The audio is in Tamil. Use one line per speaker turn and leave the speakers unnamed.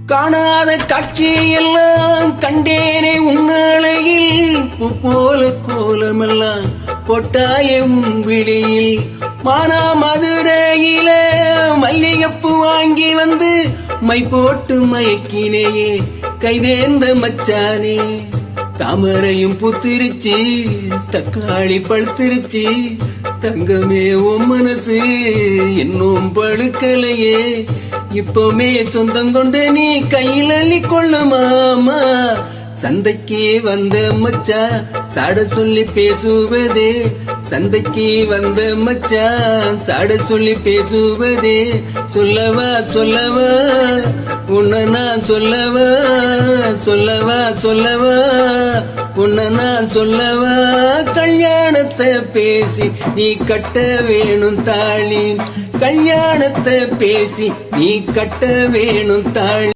காணாத காட்சியெல்லாம் கண்டேனே உன்னழையில் போல கோலமெல்லாம் பொட்டாய உன் விழியில் மானா மதுரையில மல்லிகைப்பூ வாங்கி வந்து மை போட்டு மயக்கினேயே கைதேர்ந்த மச்சானே தாமரையும் புத்திருச்சு தக்காளி பழுத்திருச்சு தங்கமே உன் மனசு இன்னும் பழுக்கலையே இப்போமே சொந்தம் கொண்டு நீ கையில் அள்ளி கொள்ளுமாமா சந்தைக்கு வந்த மச்சா சாட சொல்லி பேசுவதே சந்தைக்கு வந்த மச்சா சாட சொல்லி பேசுவதே சொல்லவா சொல்லவா உன்னை நான் சொல்லவா சொல்லவா சொல்லவா உன்னை நான் சொல்லவா கல்யாணத்தை பேசி நீ கட்ட வேணும் தாளி கல்யாணத்தை பேசி நீ கட்ட வேணும் தாளி